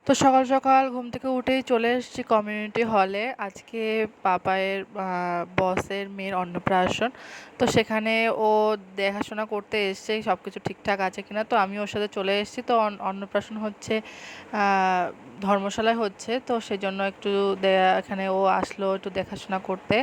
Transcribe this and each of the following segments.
তো সকাল সকাল ঘুম থেকে উঠেই চলে এসেছি কমিউনিটি হলে। আজকে পাপায়ের বসের মেয়ের অন্নপ্রাশন। তো সেখানে ও দেখাশোনা করতে এসছে সব কিছু ঠিকঠাক আছে কিনা। তো আমি ওর সাথে চলে এসেছি। তো অন্নপ্রাশন হচ্ছে ধর্মশালায় হচ্ছে, তো সেই জন্য একটু এখানে ও আসলো একটু দেখাশোনা করতে,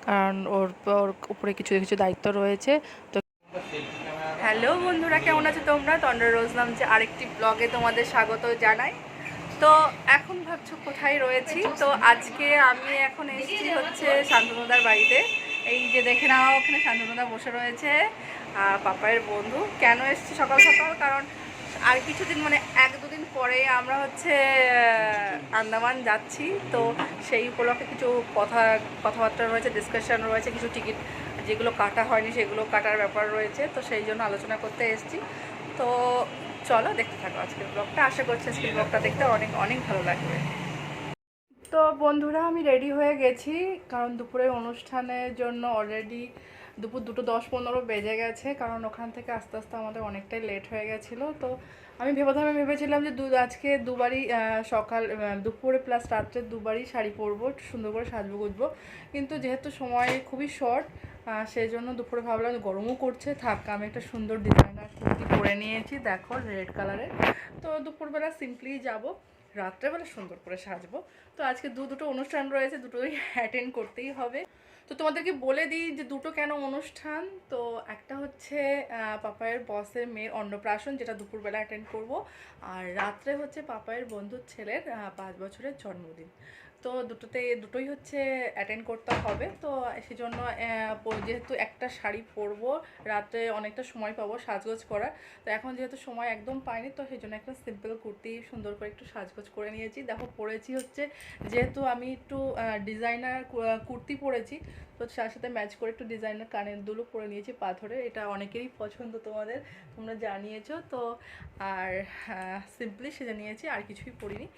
কারণ ওর ওর উপরে কিছু কিছু দায়িত্ব রয়েছে। তো হ্যালো বন্ধুরা, কেমন আছো তোমরা? তন্দ্রা রোজ নামছে আরেকটি ব্লগে তোমাদের স্বাগত জানাই। তো এখন ভাবছো কোথায় রয়েছি? তো আজকে আমি এখন এসেছি হচ্ছে শান্তনুদার বাড়িতে। এই যে দেখে নাও, ওখানে শান্তনুদা বসে রয়েছে, পাপায়ের বন্ধু। কেন এসেছি সকাল সকাল? কারণ আর কিছুদিন মানে 1-2 দিন পরে আমরা হচ্ছে আন্দামান যাচ্ছি। তো সেই উপলক্ষে কিছু কথাবার্তা রয়েছে, ডিসকাশন রয়েছে, কিছু টিকিট যেগুলো কাটা হয়নি সেগুলো কাটার ব্যাপার রয়েছে। তো সেই জন্য আলোচনা করতে এসেছি। তো চলো দেখতে থাকো আজকের ব্লগটা। আশা করছি আজকের ব্লগটা দেখতে অনেক অনেক ভালো লাগবে। তো বন্ধুরা, আমি রেডি হয়ে গেছি, কারণ দুপুরের অনুষ্ঠানের জন্য অলরেডি দুপুর 2:10-15 বেজে গেছে, কারণ ওখান থেকে আস্তে আস্তে আমাদের অনেকটাই লেট হয়ে গেছিলো। তো আমি ভেবেছিলাম যে আজকে দুবারই সকাল দুপুরে প্লাস রাত্রে দুবারই শাড়ি পরবো, একটু সুন্দর করে সাজবো গুজবো। কিন্তু যেহেতু সময় খুবই শর্ট, সেই জন্য দুপুরে ভাবলাম গরমও করছে, থাক আমি একটা সুন্দর ডিজাইনার কুর্তি পরে নিয়েছি, দেখো রেড কালারের। তো দুপুরবেলা সিম্পলি যাব, রাত্রেবেলা সুন্দর করে সাজবো। তো আজকে দুটো অনুষ্ঠান রয়েছে, দুটোই অ্যাটেন্ড করতেই হবে। তো তোমাদেরকে বলে দিই যে দুটো কেন অনুষ্ঠান। তো একটা হচ্ছে পাপায়ের বসের মেয়ের অন্নপ্রাশন, যেটা দুপুরবেলা অ্যাটেন্ড করব। আর রাত্রে হচ্ছে পাপায়ের বন্ধুর ছেলের 5 বছরের জন্মদিন। তো দুটোই হচ্ছে অ্যাটেন্ড করতে হবে। তো সেজন্য যেহেতু একটা শাড়ি পরবো, রাত্রে অনেকটা সময় পাবো সাজগোজ করার। তো এখন যেহেতু সময় একদম পাইনি, তো সেই জন্য একটা সিম্পল কুর্তি সুন্দর করে একটু সাজগোজ করে নিয়েছি। দেখো পরেছি হচ্ছে, যেহেতু আমি একটু ডিজাইনার কুর্তি পরেছি, তো তার সাথে ম্যাচ করে একটু ডিজাইনার কানের দুলও পরে নিয়েছি পাথরে। এটা অনেকেরই পছন্দ, তোমরা জানিয়েছো তো। আর সিম্পলি সেজে নিয়েছি, আর কিছুই পরিনি।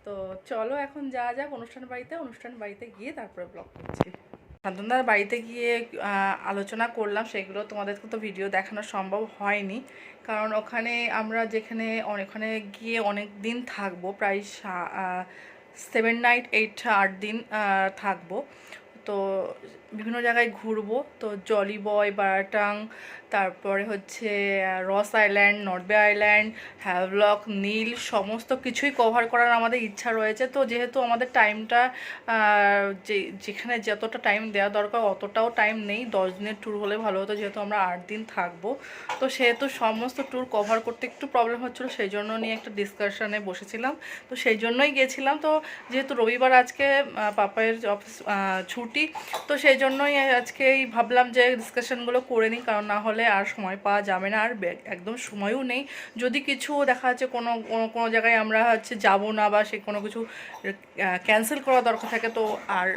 তো চলো এখন যাওয়া যাক অনুষ্ঠান বাড়িতে গিয়ে তারপরে ব্লগ করছি। শান্তনদার বাড়িতে গিয়ে আলোচনা করলাম, সেগুলো তোমাদেরকে তো ভিডিও দেখানো সম্ভব হয়নি, কারণ আমরা ওখানে গিয়ে অনেক দিন থাকবো, প্রায় 7 নাইট 8 দিন থাকবো। তো বিভিন্ন জায়গায় ঘুরবো। তো জলি বয়, বারাটাং, তারপরে হচ্ছে রস আইল্যান্ড, নর্বে আইল্যান্ড, হ্যাভলক, নীল, সমস্ত কিছুই কভার করার আমাদের ইচ্ছা রয়েছে। তো যেহেতু আমাদের টাইমটা যেখানে যতটা টাইম দেওয়া দরকার অতটাও টাইম নেই, 10 দিনের ট্যুর হলে ভালো হতো, যেহেতু আমরা 8 দিন থাকবো। তো সেহেতু সমস্ত ট্যুর কভার করতে একটু প্রবলেম হচ্ছিলো, সেই জন্য নিয়ে একটা ডিসকাশনে বসেছিলাম। তো সেই জন্যই গেছিলাম। তো যেহেতু রবিবার আজকে পাপায়ের অফিস ছুটি, তো সেই জন্যই আজকেই ভাবলাম যে ডিসকাশনগুলো করে নিই, কারণ না হলে আর সময় পাওয়া যাবে না, আর একদম সময়ও নেই। যদি কিছু দেখা যাচ্ছে কোনো জায়গায় আমরা হচ্ছে যাবো না, বা সে কোনো কিছু ক্যান্সেল করা দরকার থাকে, তো আর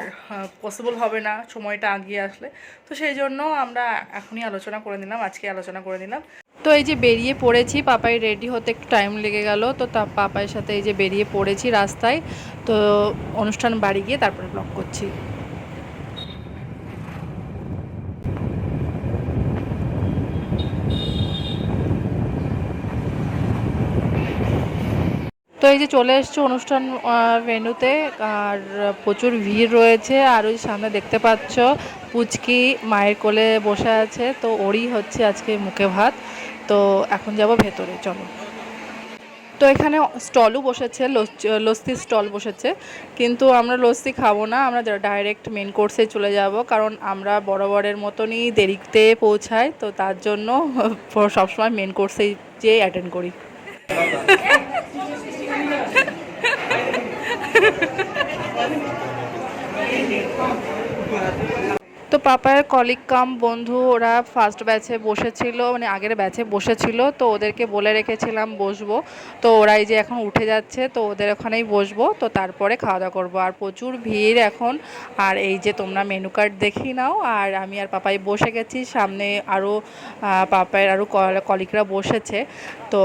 পসিবল হবে না সময়টা আগিয়ে আসলে। তো সেই জন্য আমরা এখনই আজকে আলোচনা করে নিলাম। তো এই যে বেরিয়ে পড়েছি, পাপাই রেডি হতে একটু টাইম লেগে গেল। তো পাপাইয়ের সাথে এই যে বেরিয়ে পড়েছি রাস্তায়। তো অনুষ্ঠান বাড়ি গিয়ে তারপরে ব্লগ করছি। তো এই যে চলে এসছে অনুষ্ঠান ভেন্যুতে, আর প্রচুর ভিড় রয়েছে। আর ওই সামনে দেখতে পাচ্ছ পুচকি মায়ের কোলে বসে আছে, তো ওরই হচ্ছে আজকে মুখে ভাত। তো এখন যাব ভেতরে, চলো। তো এখানে স্টলও বসেছে, লস্যির স্টল বসেছে, কিন্তু আমরা লস্যি খাবো না, আমরা ডাইরেক্ট মেন কোর্সে চলে যাব, কারণ আমরা বরাবরের মতনই দেরিতে পৌঁছাই। তো তার জন্য সবসময় মেন কোর্সেই যেয়ে অ্যাটেন্ড করি। তো পাপার কলিগ কাম বন্ধু, ওরা ফার্স্ট ব্যাচে বসেছিল, মানে আগের ব্যাচে বসেছিল, তো ওদেরকে বলে রেখেছিলাম বসবো। তো ওরা এই যে এখন উঠে যাচ্ছে, তো ওদের ওখানেই বসবো, তো তারপরে খাওয়া দাওয়া করবো। আর প্রচুর ভিড় এখন। আর এই যে তোমরা মেনু কার্ড দেখেই নাও। আর আমি আর পাপাই বসে গেছি, সামনে আরও পাপায়ের আরও কলিগরা বসেছে। তো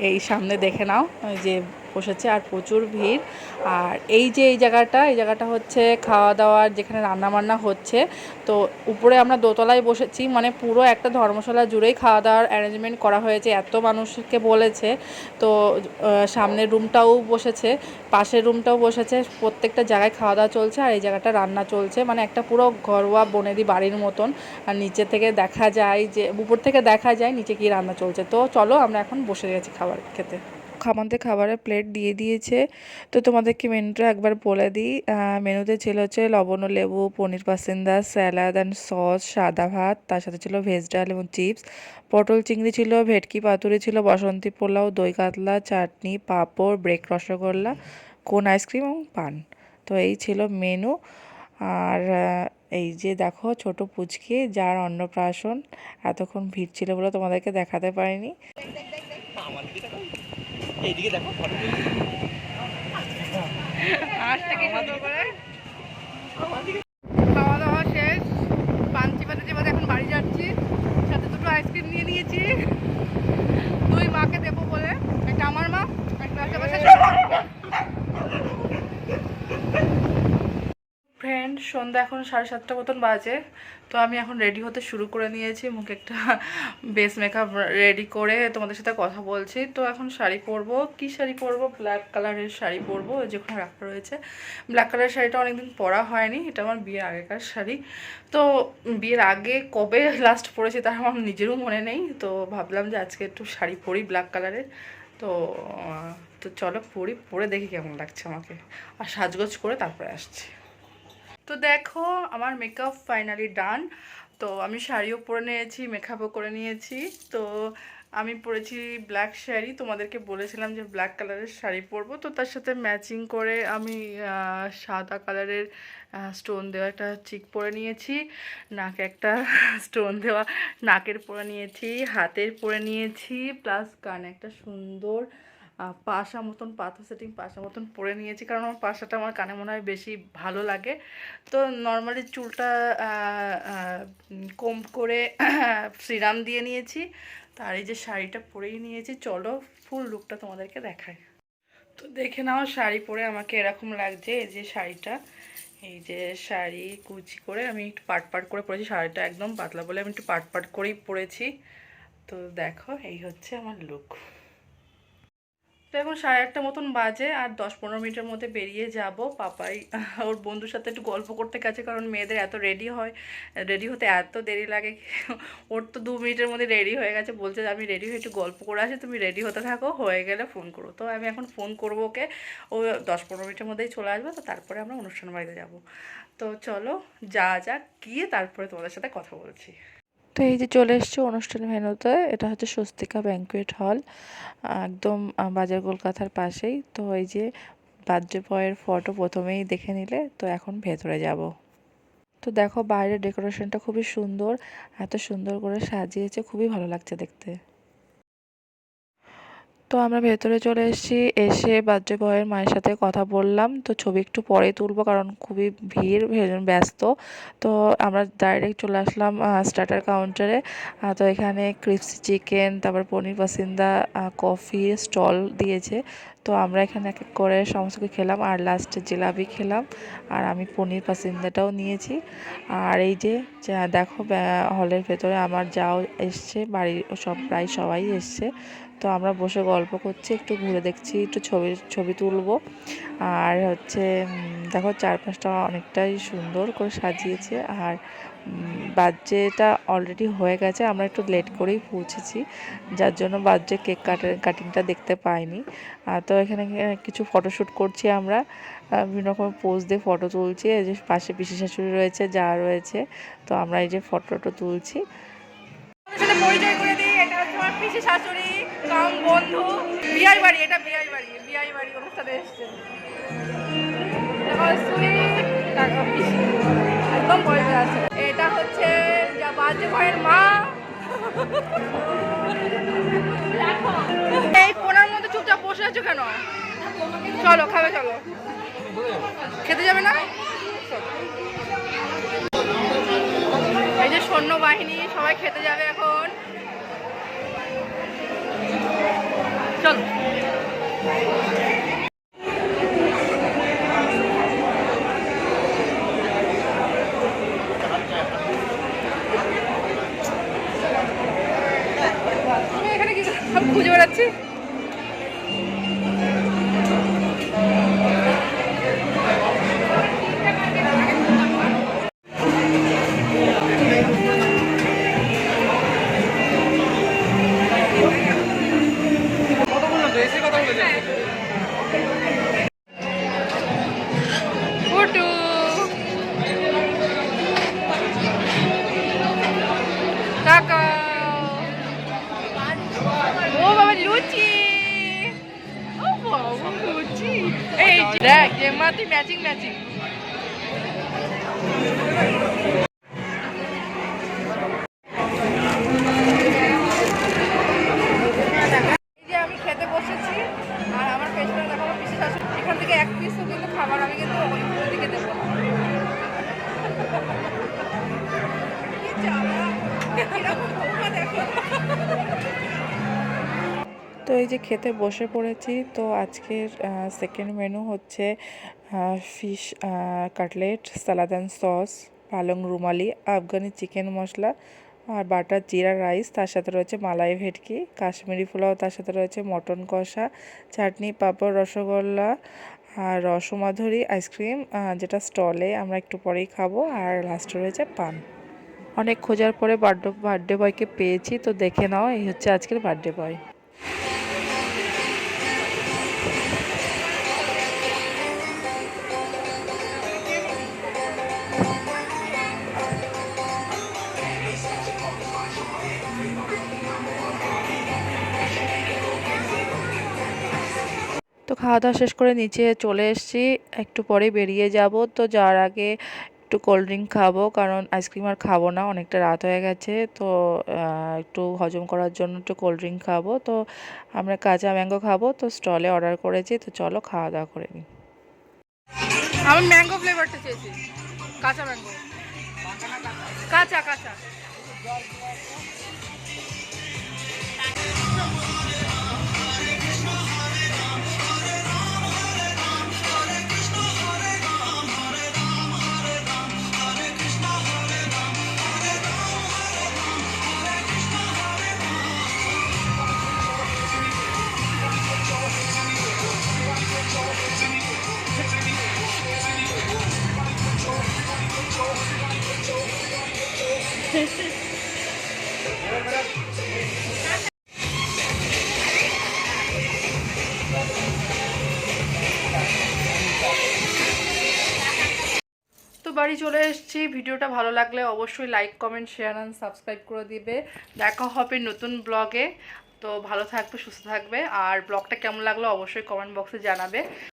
এই সামনে দেখে নাও, ওই যে বসেছে আর প্রচুর ভিড়। আর এই যে এই জায়গাটা হচ্ছে খাওয়া দাওয়ার, যেখানে রান্নাবান্না হচ্ছে। তো উপরে আমরা দোতলায় বসেছি, মানে পুরো একটা ধর্মশালা জুড়েই খাওয়া দাওয়ার অ্যারেঞ্জমেন্ট করা হয়েছে, এত মানুষকে বলেছে। তো সামনের রুমটাও বসেছে, পাশের রুমটাও বসেছে, প্রত্যেকটা জায়গায় খাওয়া দাওয়া চলছে। আর এই জায়গাটা রান্না চলছে, মানে একটা পুরো ঘরোয়া বনেদি বাড়ির মতন। আর নিচে থেকে দেখা যায়, যে উপর থেকে দেখা যায় নিচে কি রান্না চলছে। তো চলো আমরা এখন বসে গেছি খাবার খেতে। আমাদের খাবারের প্লেট দিয়ে দিয়েছে। তো তোমাদেরকে মেনুটা একবার বলে দিই। মেনুতে ছিল হচ্ছে লবণ ও লেবু, পনির পাসিন্দা, স্যালাড অ্যান্ড সস, সাদা ভাত, তার সাথে ছিল ভেজ ডাল এবং চিপস, পটল চিংড়ি ছিল, ভেটকি পাতুরি ছিল, বাসন্তী পোলাও, দই কাতলা, চাটনি, পাঁপড়, ব্রেক রসগোল্লা, কোন আইসক্রিম এবং পান। তো এই ছিল মেনু। আর এই যে দেখো ছোট পুচকি, যার অন্নপ্রাশন। এতক্ষণ ভিড় ছিল বলে তোমাদেরকে দেখাতে পারিনি। এইদিকে দেখো ফটো খাওয়া দাওয়া শেষ, পান চিপাতে চিপাতে এখন বাড়ি যাচ্ছি। সাথে দুটো আইসক্রিম নিয়ে নিয়েছি, দুই মাকে দেবো বলে। একটা আমার মা, একটা আশেপাশে ফ্রেন্ড। সন্ধ্যা এখন 7:30 মতন বাজে। তো আমি এখন রেডি হতে শুরু করে নিয়েছি, মুখে একটা বেস মেকআপ রেডি করে তোমাদের সাথে কথা বলছি। তো এখন শাড়ি পরবো। কি শাড়ি পরবো? ব্ল্যাক কালারের শাড়ি পরবো, যেখানে রাখা রয়েছে। ব্ল্যাক কালারের শাড়িটা অনেকদিন পরা হয়নি, এটা আমার বিয়ের আগেকার শাড়ি। তো বিয়ের আগে কবে লাস্ট পরেছি তার আমার নিজেরও মনে নেই। তো ভাবলাম যে আজকে একটু শাড়ি পরি ব্ল্যাক কালারের। তো তো চলো পরে দেখি কেমন লাগছে আমাকে, আর সাজগোজ করে তারপরে আসছি। তো দেখো আমার মেকআপ ফাইনালি ডান। তো আমি শাড়িও পরে নিয়েছি, মেকআপও করে নিয়েছি। তো আমি পরেছি ব্ল্যাক শাড়ি, তোমাদেরকে বলেছিলাম যে ব্ল্যাক কালারের শাড়ি পরবো। তো তার সাথে ম্যাচিং করে আমি সাদা কালারের স্টোন দেওয়া একটা চিক পরে নিয়েছি, নাকে একটা স্টোন দেওয়া নাকের পরে নিয়েছি, হাতের পরে নিয়েছি, প্লাস কানে একটা সুন্দর পাশা মতন, পাথর সেটিং পাশা মতন পরে নিয়েছি, কারণ আমার পাশাটা আমার কানে মনে হয় বেশি ভালো লাগে। তো নর্মালি চুলটা কোম্ব করে সিরাম দিয়ে নিয়েছি। তার এই যে শাড়িটা পরেই নিয়েছি। চলো ফুল লুকটা তোমাদেরকে দেখাই। তো দেখে নাও শাড়ি পরে আমাকে এরকম লাগছে। এই যে শাড়িটা, এই যে শাড়ি কুচি করে আমি একটু পাট করে পরেছি, শাড়িটা একদম পাতলা বলে আমি একটু পাট করেই পরেছি। তো দেখো এই হচ্ছে আমার লুক। তো এখন 1:30 মতন বাজে, আর 10-15 মিনিটের মধ্যে বেরিয়ে যাব। পাপাই ওর বন্ধুর সাথে একটু গল্প করতে গেছে, কারণ মেয়েদের এত রেডি হতে এত দেরি লাগে। ওর তো 2 মিনিটের মধ্যে রেডি হয়ে গেছে, বলছে যে আমি রেডি হয়ে একটু গল্প করে আসি, তুমি রেডি হতে থাকো, হয়ে গেলে ফোন করো। তো আমি এখন ফোন করবো ওকে, ও 10-15 মিনিটের মধ্যেই চলে আসবে। তো তারপরে আমরা অনুষ্ঠান বাড়িতে যাব। তো চলো যাক গিয়ে তারপরে তোমাদের সাথে কথা বলছি। তো এই যে চলে এসছে অনুষ্ঠান ভেন্যুতে। এটা হচ্ছে স্বস্তিকা ব্যাঙ্কুয়েট হল, একদম বাজার কলকাতার পাশেই। তো এই যে বার্থডে বয়ের ফটো প্রথমেই দেখে নিলে। তো এখন ভেতরে যাব। তো দেখো বাইরের ডেকোরেশনটা খুবই সুন্দর, এত সুন্দর করে সাজিয়েছে, খুবই ভালো লাগছে দেখতে। তো আমরা ভেতরে চলে এসেছি, এসে বার্থডে বয়ের মায়ের সাথে কথা বললাম। তো ছবি একটু পরে তুলবো, কারণ খুবই ভিড়, ব্যস্ত। তো আমরা ডাইরেক্ট চলে আসলাম স্টার্টার কাউন্টারে। তো এখানে ক্রিপসি চিকেন, তারপর পনির পাসিন্দা, কফি স্টল দিয়েছে। তো আমরা এখানে এক এক করে সমস্ত কিছু খেলাম, আর লাস্টে জিলাপি খেলাম। আর আমি পনির পাসিন্দাটাও নিয়েছি। আর এই যে দেখো হলের ভেতরে আমার যাও এসছে, বাড়ির প্রায় সবাই এসছে। তো আমরা বসে গল্প করছি, একটু ঘুরে দেখছি, একটু ছবি তুলবো। আর হচ্ছে দেখো চারপাশটা অনেকটাই সুন্দর করে সাজিয়েছে। আর বার্থডেটা অলরেডি হয়ে গেছে, আমরা একটু লেট করেই পৌঁছেছি, যার জন্য বার্থডে কেক কাটিংটা দেখতে পাইনি। তো এখানে কিছু ফটোশ্যুট করছি আমরা, বিভিন্ন রকম পোজ দিয়ে ফটো তুলছি। এই যে পাশে পিসি শাশুড়ি রয়েছে, যা রয়েছে। তো আমরা এই যে ফটোটা তুলছি। পরিচয় করে দিই, এটা হচ্ছে আমার পিসি শাশুড়ি কাম বন্ধু। বিয়াই বাড়ি, এটা বিয়াই বাড়ি অনুষ্ঠানে এসছে। একদম বয়সে আছে। এটা হচ্ছে যা বাজে ভাইয়ের মা। এই কোনার মধ্যে চুপচাপ বসে আছো কেন? চলো খাবে, চলো খেতে যাবে না? এই যে সৈন্যবাহিনী সবাই খেতে যাবে এখন। চলো। পুটু কাকা, ও বাবা লুচি, ও বাবা লুচি, এই দেখ এমাতি ম্যাচিং ম্যাচিং। এই যে আমি খেতে বসেছি, আর আমার পেছনে দেখো পিসি শাশুড়ি, এখান থেকে এক পিসও কিন্তু খাবার আমি কিন্তু ওইদিকে দেবো না। তো এই যে খেতে বসে পড়েছি। তো আজকের সেকেন্ড মেনু হচ্ছে fish cutlet, salad and sauce, পালং রুমালি, আফগানি চিকেন মশলা আর বাটার জিরা রাইস, তার সাথে রয়েছে মালাই ভেটকি, কাশ্মীরি পোলাও, তার সাথে রয়েছে মটন কষা, চাটনি, পাঁপড়, রসগোল্লা আর রসমাধুরী আইসক্রিম, যেটা স্টলে আমরা একটু পরেই খাবো, আর লাস্টে রয়েছে পান। অনেক খোঁজার পরে বার্থডে বয়কে পেয়েছি। তো দেখে নাও, এই হচ্ছে আজকের বার্থডে বয়। তো খাওয়া দাওয়া শেষ করে নিচে চলে এসেছি, একটু পরে বেরিয়ে যাব। তো যাওয়ার আগে একটু কোল্ড ড্রিঙ্ক খাবো, কারণ আইসক্রিম আর খাবো না, অনেকটা রাত হয়ে গেছে। তো একটু হজম করার জন্য একটু কোল্ড ড্রিঙ্ক খাবো। তো আমরা কাঁচা ম্যাঙ্গো খাবো, তো স্টলে অর্ডার করেছি। তো চলো খাওয়া দাওয়া করে নিই। আমি ম্যাঙ্গো ফ্লেভারটা চেয়েছি, কাঁচা ম্যাঙ্গো, কাঁচা কাঁচা। তো বাড়ি চলে এসেছি। ভিডিওটা ভালো লাগলে অবশ্যই like, comment, share and subscribe করে দিবে। দেখা হবে নতুন ব্লগে। তো ভালো থাকবে, সুস্থ থাকবে, আর ব্লগটা কেমন লাগলো অবশ্যই কমেন্ট বক্সে জানাবে।